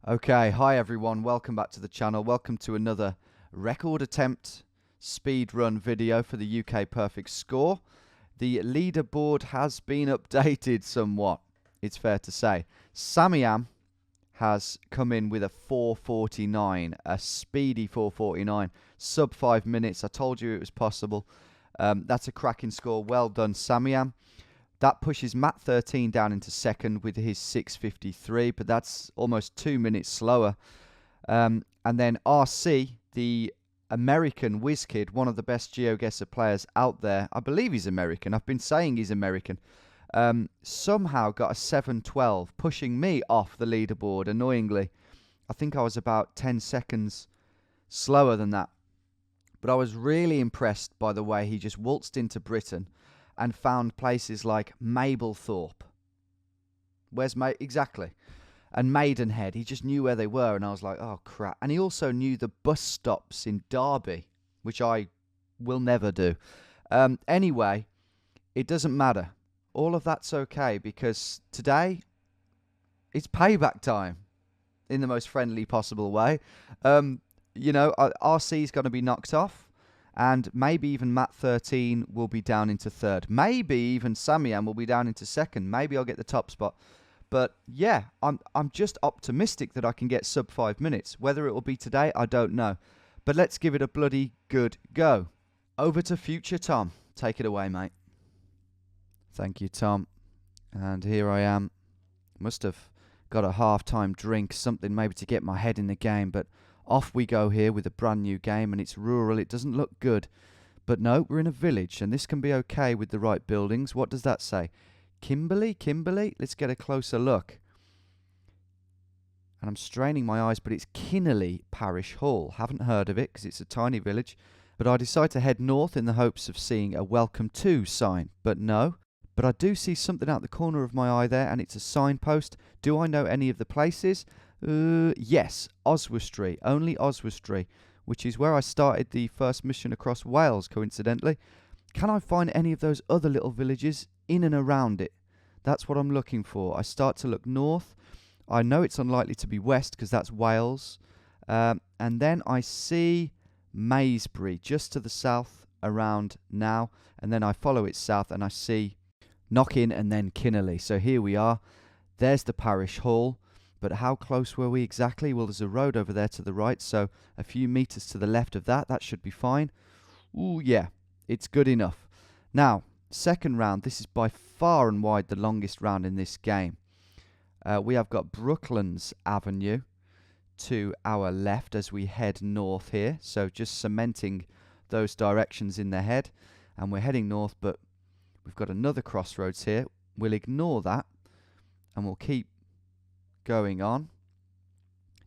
Okay, hi everyone, welcome back to the channel. Welcome to another record attempt speed run video for the UK perfect score. The leaderboard has been updated somewhat, it's fair to say. Samiam has come in with a 4:49, a speedy 4:49, sub 5 minutes. I told you it was possible. That's a cracking score. Well done, Samiam. That pushes Matt 13 down into second with his 6:53, but that's almost 2 minutes slower. And then RC, the American whiz kid, one of the best GeoGuessr players out there. I believe he's American. I've been saying he's American. Somehow got a 7:12, pushing me off the leaderboard, annoyingly. I think I was about 10 seconds slower than that. But I was really impressed by the way he just waltzed into Britain and found places like Mablethorpe. Where's exactly? And Maidenhead. He just knew where they were, and I was like, oh crap. And he also knew the bus stops in Derby, which I will never do. Anyway, it doesn't matter. All of that's okay, because today it's payback time in the most friendly possible way. RC's going to be knocked off. And maybe even Matt 13 will be down into third. Maybe even Samiam will be down into second. Maybe I'll get the top spot. But yeah, I'm just optimistic that I can get sub 5 minutes. Whether it will be today, I don't know. But let's give it a bloody good go. Over to future Tom. Take it away, mate. Thank you, Tom. And here I am. Must have got a half-time drink, something maybe to get my head in the game, but off we go here with a brand new game, and it's rural. It doesn't look good. But no, we're in a village, and this can be okay with the right buildings. What does that say? Kimberley? Let's get a closer look. And I'm straining my eyes, but it's Kinnelly Parish Hall. Haven't heard of it because it's a tiny village. But I decide to head north in the hopes of seeing a welcome to sign. But no. But I do see something out the corner of my eye there, and it's a signpost. Do I know any of the places? Yes, Oswestry, only Oswestry, which is where I started the first mission across Wales, coincidentally. Can I find any of those other little villages in and around it? That's what I'm looking for. I start to look north. I know it's unlikely to be west because that's Wales. And then I see Maysbury just to the south around now. And then I follow it south and I see Knockin and then Kinnelly. So here we are. There's the parish hall. But how close were we exactly? Well, there's a road over there to the right, so a few meters to the left of that. That should be fine. Ooh, yeah, it's good enough. Now, second round. This is by far and wide the longest round in this game. We have got Brooklands Avenue to our left as we head north here. So just cementing those directions in the head. And we're heading north, but we've got another crossroads here. We'll ignore that, and we'll keep going on.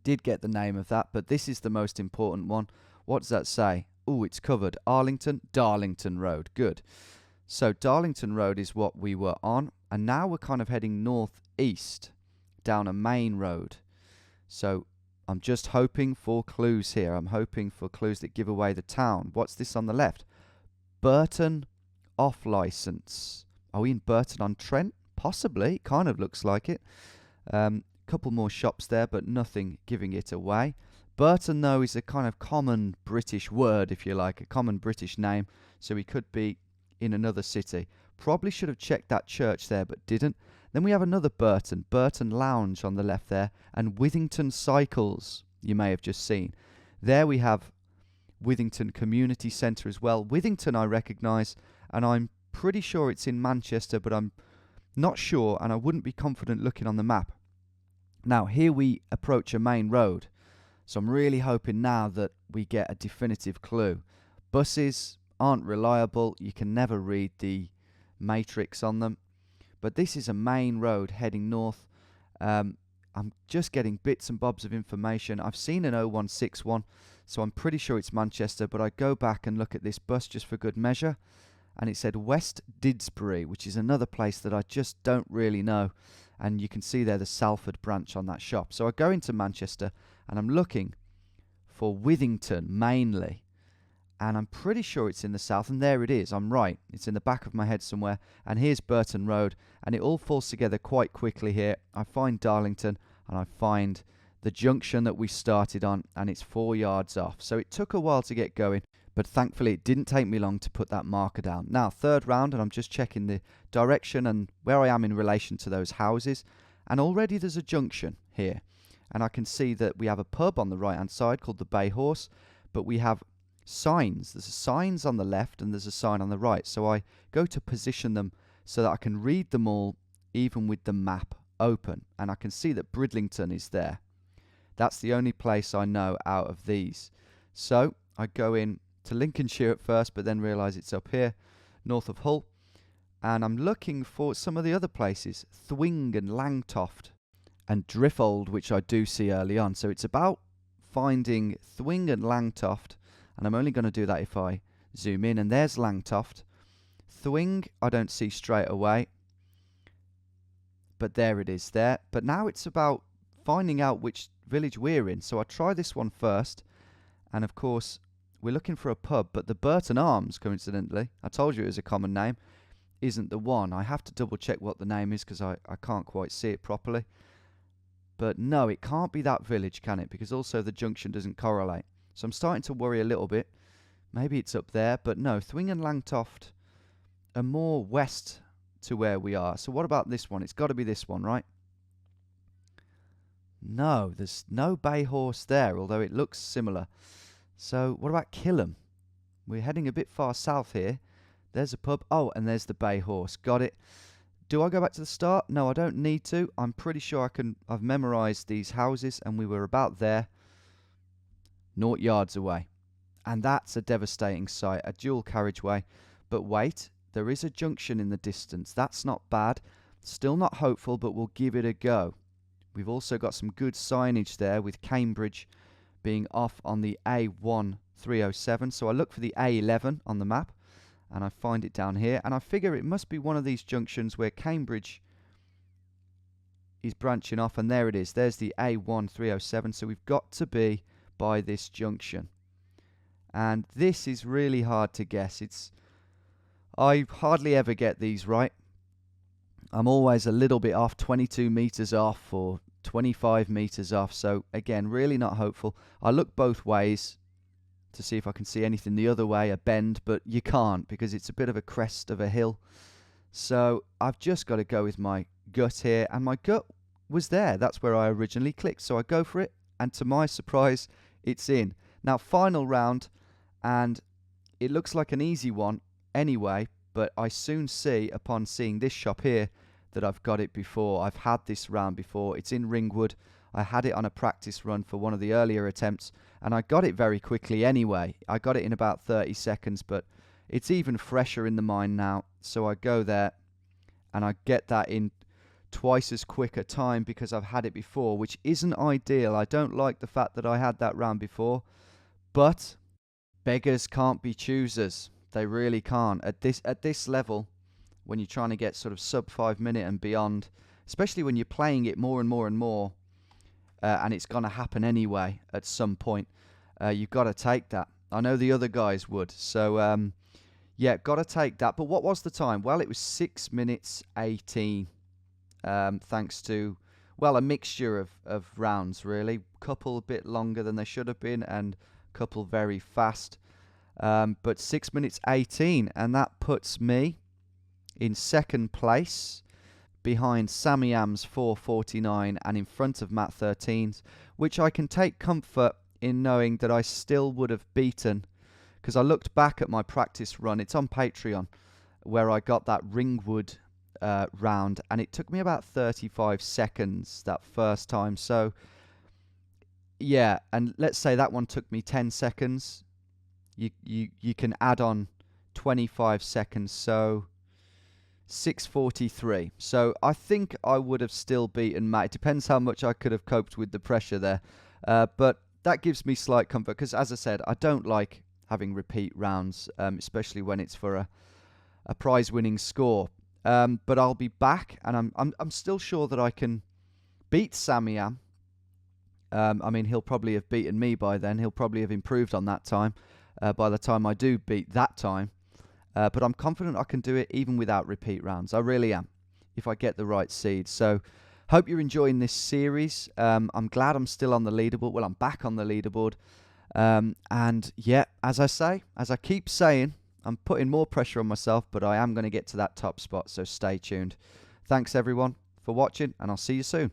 Did get the name of that, but this is the most important one. What does that say? Oh, it's covered. Darlington Road. Good. So Darlington Road is what we were on, and now we're kind of heading northeast down a main road. So I'm just hoping for clues here. I'm hoping for clues that give away the town. What's this on the left? Burton off license. Are we in Burton-on-Trent? Possibly. Kind of looks like it. Couple more shops there, but nothing giving it away. Burton, though, is a kind of common British word, if you like, a common British name, so he could be in another city. Probably should have checked that church there, but didn't. Then we have another Burton Lounge on the left there, and Withington Cycles, you may have just seen. There we have Withington Community Centre as well. Withington I recognise, and I'm pretty sure it's in Manchester, but I'm not sure, and I wouldn't be confident looking on the map. Now, here we approach a main road, so I'm really hoping now that we get a definitive clue. Buses aren't reliable. You can never read the matrix on them. But this is a main road heading north. I'm just getting bits and bobs of information. I've seen an 0161, so I'm pretty sure it's Manchester, but I go back and look at this bus just for good measure, and it said West Didsbury, which is another place that I just don't really know. And you can see there the Salford branch on that shop. So I go into Manchester and I'm looking for Withington mainly. And I'm pretty sure it's in the south. And there it is. I'm right. It's in the back of my head somewhere. And here's Burton Road. And it all falls together quite quickly here. I find Darlington and I find the junction that we started on, and it's 4 yards off. So it took a while to get going, but thankfully it didn't take me long to put that marker down. Now, third round, and I'm just checking the direction and where I am in relation to those houses, and already there's a junction here. And I can see that we have a pub on the right-hand side called the Bay Horse, but we have signs. There's signs on the left and there's a sign on the right. So I go to position them so that I can read them all, even with the map open. And I can see that Bridlington is there. That's the only place I know out of these. So I go in to Lincolnshire at first, but then realise it's up here, north of Hull. And I'm looking for some of the other places, Thwing and Langtoft and Driffold, which I do see early on. So it's about finding Thwing and Langtoft, and I'm only going to do that if I zoom in. And there's Langtoft. Thwing I don't see straight away, but there it is there. But now it's about finding out which village we're in. So I try this one first, and of course we're looking for a pub, but the Burton Arms, coincidentally, I told you it was a common name, isn't the one. I have to double check what the name is because I can't quite see it properly. But no, it can't be that village, can it? Because also the junction doesn't correlate. So I'm starting to worry a little bit. Maybe it's up there, but no, Thwing and Langtoft are more west to where we are. So what about this one? It's got to be this one, right? No, there's no Bay Horse there, although it looks similar. So what about Kilham? We're heading a bit far south here. There's a pub. Oh, and there's the Bay Horse. Got it. Do I go back to the start? No, I don't need to. I'm pretty sure I've memorised these houses, and we were about there, 0 yards away. And that's a devastating sight, a dual carriageway. But wait, there is a junction in the distance. That's not bad. Still not hopeful, but we'll give it a go. We've also got some good signage there, with Cambridge being off on the A1307. So I look for the A11 on the map, and I find it down here. And I figure it must be one of these junctions where Cambridge is branching off. And there it is. There's the A1307. So we've got to be by this junction. And this is really hard to guess. I hardly ever get these right. I'm always a little bit off, 22 meters off or 25 meters off. So again, really not hopeful. I look both ways to see if I can see anything the other way, a bend, but you can't because it's a bit of a crest of a hill. So I've just got to go with my gut here, and my gut was there. That's where I originally clicked. So I go for it, and to my surprise, it's in. Now, final round, and it looks like an easy one anyway, but I soon see, upon seeing this shop here, that I've got it before. I've had this round before. It's in Ringwood. I had it on a practice run for one of the earlier attempts, and I got it very quickly anyway. I got it in about 30 seconds, but it's even fresher in the mind now. So I go there, and I get that in twice as quick a time because I've had it before, which isn't ideal. I don't like the fact that I had that round before, but beggars can't be choosers. They really can't. At this level, when you're trying to get sort of sub 5 minute and beyond, especially when you're playing it more and more and more, and it's going to happen anyway at some point, you've got to take that. I know the other guys would. So, yeah, got to take that. But what was the time? Well, it was 6 minutes 18, thanks to, well, a mixture of rounds, really. Couple a bit longer than they should have been, and a couple very fast. But 6 minutes 18, and that puts me in second place, behind Samiam's 4:49 and in front of Matt 13's, which I can take comfort in knowing that I still would have beaten, because I looked back at my practice run. It's on Patreon, where I got that Ringwood round, and it took me about 35 seconds that first time. So yeah, and let's say that one took me 10 seconds. You can add on 25 seconds, so 6:43. So I think I would have still beaten Matt. It depends how much I could have coped with the pressure there. But that gives me slight comfort, because as I said, I don't like having repeat rounds, especially when it's for a prize-winning score. But I'll be back, and I'm still sure that I can beat Samiam. I mean, he'll probably have beaten me by then. He'll probably have improved on that time by the time I do beat that time. But I'm confident I can do it even without repeat rounds. I really am, if I get the right seed. So Hope you're enjoying this series. I'm glad I'm still on the leaderboard. Well, I'm back on the leaderboard. And yeah, as I keep saying, I'm putting more pressure on myself, but I am going to get to that top spot, so stay tuned. Thanks everyone for watching, and I'll see you soon.